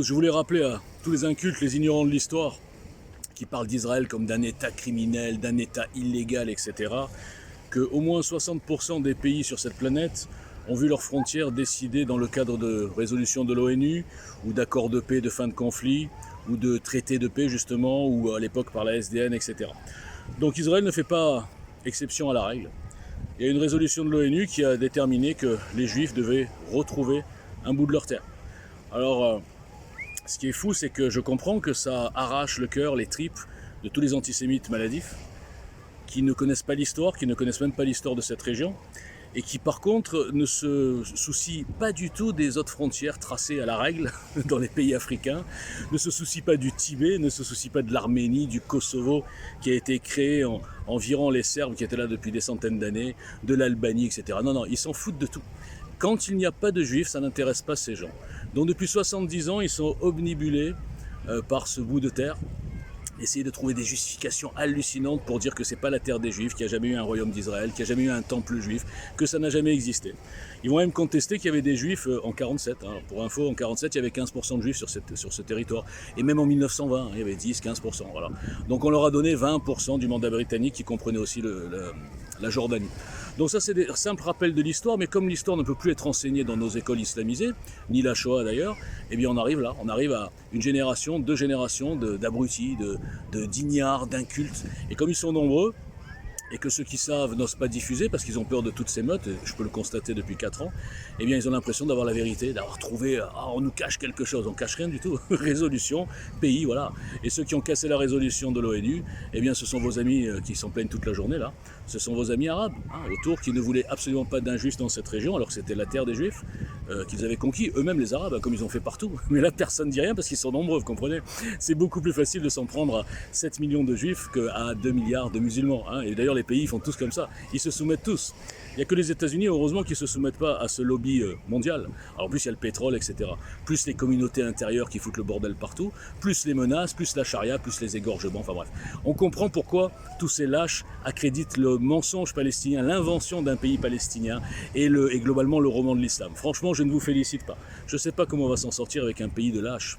Je voulais rappeler à tous les incultes, les ignorants de l'histoire, qui parlent d'Israël comme d'un État criminel, d'un État illégal, etc., qu'au moins 60% des pays sur cette planète ont vu leurs frontières décidées dans le cadre de résolutions de l'ONU, ou d'accords de paix de fin de conflit, ou de traités de paix justement, ou à l'époque par la SDN, etc. Donc Israël ne fait pas exception à la règle. Il y a une résolution de l'ONU qui a déterminé que les Juifs devaient retrouver un bout de leur terre. Alors, ce qui est fou, c'est que je comprends que ça arrache le cœur, les tripes de tous les antisémites maladifs qui ne connaissent pas l'histoire, qui ne connaissent même pas l'histoire de cette région et qui par contre ne se soucient pas du tout des autres frontières tracées à la règle dans les pays africains, ne se soucient pas du Tibet, ne se soucient pas de l'Arménie, du Kosovo qui a été créé en virant les Serbes qui étaient là depuis des centaines d'années, de l'Albanie, etc. Non, ils s'en foutent de tout. Quand il n'y a pas de juifs, ça n'intéresse pas ces gens. Donc depuis 70 ans, ils sont omnibulés par ce bout de terre, essayer de trouver des justifications hallucinantes pour dire que c'est pas la terre des Juifs, qu'il n'y a jamais eu un royaume d'Israël, qu'il n'y a jamais eu un temple juif, que ça n'a jamais existé. Ils vont même contester qu'il y avait des Juifs en 47. Pour info, en 47, il y avait 15% de Juifs sur ce territoire. Et même en 1920, il y avait 10-15%. Voilà. Donc on leur a donné 20% du mandat britannique qui comprenait aussi la Jordanie. Donc ça, c'est des simples rappels de l'histoire, mais comme l'histoire ne peut plus être enseignée dans nos écoles islamisées, ni la Shoah d'ailleurs, eh bien on arrive là, on arrive à une génération, 2 générations d'abrutis, d'ignards, d'incultes. Et comme ils sont nombreux, et que ceux qui savent n'osent pas diffuser parce qu'ils ont peur de toutes ces meutes, et je peux le constater depuis 4 ans, eh bien ils ont l'impression d'avoir la vérité, d'avoir trouvé, on nous cache quelque chose, on cache rien du tout, résolution, pays, voilà. Et ceux qui ont cassé la résolution de l'ONU, eh bien ce sont vos amis qui s'en plaignent toute la journée là, ce sont vos amis arabes, autour, qui ne voulaient absolument pas d'un juif dans cette région, alors que c'était la terre des juifs, qu'ils avaient conquis, eux-mêmes les arabes, comme ils ont fait partout. Mais là personne ne dit rien parce qu'ils sont nombreux, vous comprenez. C'est beaucoup plus facile de s'en prendre à 7 millions de juifs qu'à 2 milliards de musulmans. Et d'ailleurs les pays font tous comme ça, ils se soumettent tous. Il n'y a que les États-Unis, heureusement, qui ne se soumettent pas à ce lobby mondial. Alors plus il y a le pétrole, etc. Plus les communautés intérieures qui foutent le bordel partout, plus les menaces, plus la charia, plus les égorgements, enfin bref. On comprend pourquoi tous ces lâches accréditent le mensonge palestinien, l'invention d'un pays palestinien et globalement le roman de l'islam. Franchement, je ne vous félicite pas. Je ne sais pas comment on va s'en sortir avec un pays de lâches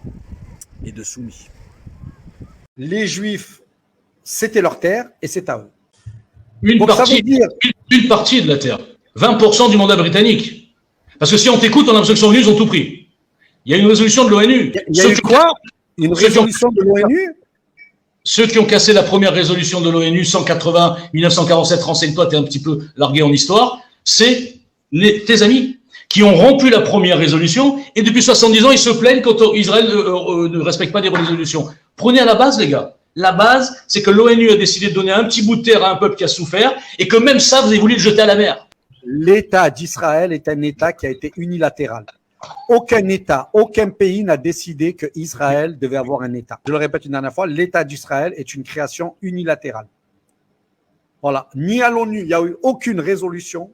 et de soumis. Les Juifs, c'était leur terre et c'est à eux. Une partie de la terre. 20% du mandat britannique. Parce que si on t'écoute, on a l'impression que sont venus, ils ont tout pris. Il y a une résolution de l'ONU. Il y a eu quoi? Une résolution de l'ONU? Ceux qui ont cassé la première résolution de l'ONU, 180, 1947, renseigne-toi, t'es un petit peu largué en histoire, c'est tes amis qui ont rompu la première résolution et depuis 70 ans, ils se plaignent quand Israël ne respecte pas des résolutions. Prenez à la base, les gars. La base, c'est que l'ONU a décidé de donner un petit bout de terre à un peuple qui a souffert et que même ça, vous avez voulu le jeter à la mer. L'État d'Israël est un État qui a été unilatéral. Aucun État, aucun pays n'a décidé que Israël devait avoir un État. Je le répète une dernière fois, l'État d'Israël est une création unilatérale. Voilà. Ni à l'ONU, il n'y a eu aucune résolution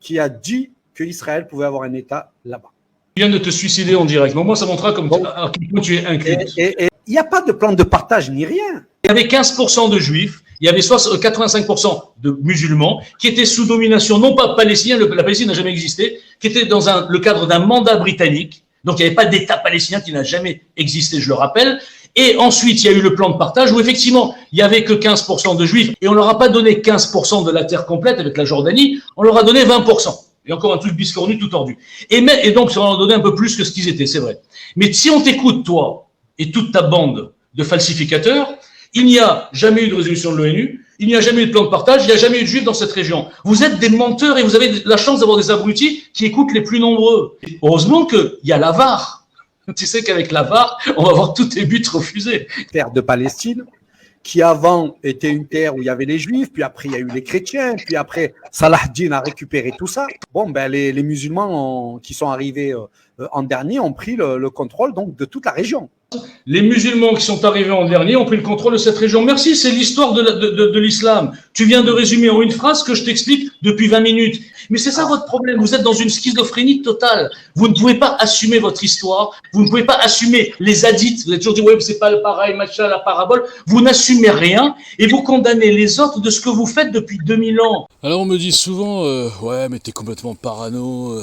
qui a dit que Israël pouvait avoir un État là-bas. Tu viens de te suicider en direct. Moi, ça montrera comme à quel point tu es inculte. Et il n'y a pas de plan de partage ni rien. Il y avait 15% de juifs, il y avait 85% de musulmans qui étaient sous domination, non pas palestinien, la Palestine n'a jamais existé, qui étaient dans le cadre d'un mandat britannique. Donc, il n'y avait pas d'État palestinien qui n'a jamais existé, je le rappelle. Et ensuite, il y a eu le plan de partage où effectivement, il n'y avait que 15% de juifs et on leur a pas donné 15% de la terre complète avec la Jordanie, on leur a donné 20%. Et encore un truc biscornu, tout tordu. Et donc, ça leur a donné un peu plus que ce qu'ils étaient, c'est vrai. Mais si on t'écoute, toi, et toute ta bande de falsificateurs, il n'y a jamais eu de résolution de l'ONU, il n'y a jamais eu de plan de partage, il n'y a jamais eu de juifs dans cette région. Vous êtes des menteurs et vous avez la chance d'avoir des abrutis qui écoutent les plus nombreux. Heureusement qu'il y a la VAR. Tu sais qu'avec la VAR, on va voir tous tes buts refusés. Terre de Palestine, qui avant était une terre où il y avait les Juifs, puis après il y a eu les chrétiens, puis après Salah ad-Din a récupéré tout ça. Bon, ben les musulmans qui sont arrivés en dernier ont pris le contrôle donc de toute la région. Les musulmans qui sont arrivés en dernier ont pris le contrôle de cette région. Merci, c'est l'histoire de l'islam. Tu viens de résumer en une phrase que je t'explique depuis 20 minutes. Mais c'est ça votre problème. Vous êtes dans une schizophrénie totale. Vous ne pouvez pas assumer votre histoire. Vous ne pouvez pas assumer les hadiths. Vous avez toujours dit, ouais, c'est pas pareil, machin, la parabole. Vous n'assumez rien et vous condamnez les autres de ce que vous faites depuis 2000 ans. Alors on me dit souvent, ouais, mais t'es complètement parano.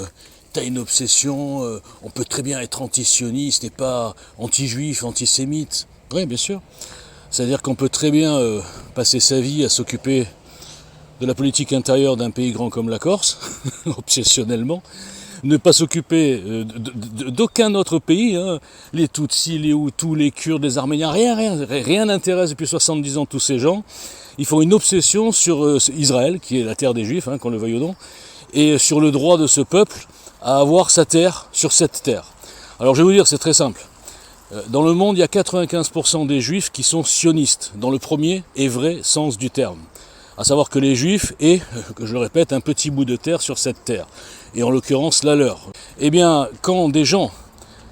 t'as une obsession, on peut très bien être anti-sioniste et pas anti-juif, antisémite. Oui, bien sûr. C'est-à-dire qu'on peut très bien passer sa vie à s'occuper de la politique intérieure d'un pays grand comme la Corse, obsessionnellement, ne pas s'occuper d'aucun autre pays, hein. Les Tutsis, les Hutus, les Kurdes, les Arméniens, rien n'intéresse depuis 70 ans tous ces gens. Ils font une obsession sur Israël, qui est la terre des Juifs, hein, qu'on le veuille ou non, et sur le droit de ce peuple à avoir sa terre sur cette terre. Alors je vais vous dire, c'est très simple. Dans le monde, il y a 95% des Juifs qui sont sionistes, dans le premier et vrai sens du terme. À savoir que les Juifs aient, que je le répète, un petit bout de terre sur cette terre, et en l'occurrence la leur. Eh bien, quand des gens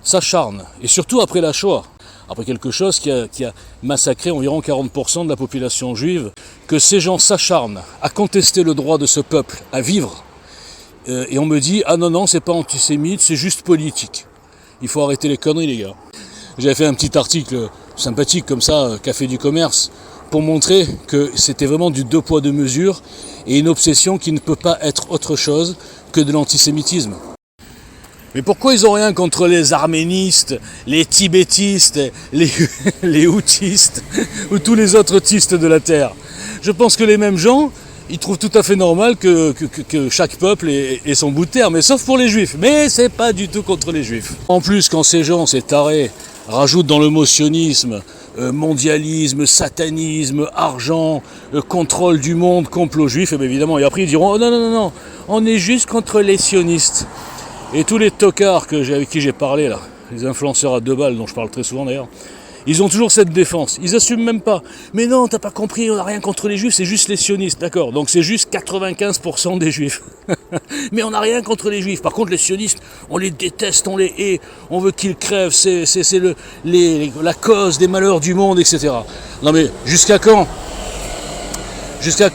s'acharnent, et surtout après la Shoah, après quelque chose qui a massacré environ 40% de la population juive, que ces gens s'acharnent à contester le droit de ce peuple à vivre, et on me dit « Ah non, c'est pas antisémite, c'est juste politique. Il faut arrêter les conneries, les gars. » J'avais fait un petit article sympathique comme ça, Café du Commerce, pour montrer que c'était vraiment du deux poids deux mesures et une obsession qui ne peut pas être autre chose que de l'antisémitisme. Mais pourquoi ils n'ont rien contre les arménistes, les tibétistes, les houtistes ou tous les autres tistes de la terre? Je pense que les mêmes gens, ils trouvent tout à fait normal que chaque peuple ait son bout de terre, mais sauf pour les juifs. Mais c'est pas du tout contre les juifs. En plus, quand ces gens, ces tarés, rajoutent dans le mot sionisme, mondialisme, satanisme, argent, contrôle du monde, complot juif, et bien évidemment, et après ils diront « Oh non, on est juste contre les sionistes ». Et tous les tocards avec qui j'ai parlé là, les influenceurs à 2 balles dont je parle très souvent d'ailleurs, ils ont toujours cette défense, ils assument même pas. Mais non, t'as pas compris, on n'a rien contre les juifs, c'est juste les sionistes, d'accord. Donc c'est juste 95% des juifs. Mais on n'a rien contre les juifs. Par contre les sionistes, on les déteste, on les hait, on veut qu'ils crèvent, c'est la cause des malheurs du monde, etc. Non mais jusqu'à quand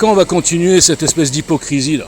on va continuer cette espèce d'hypocrisie là ?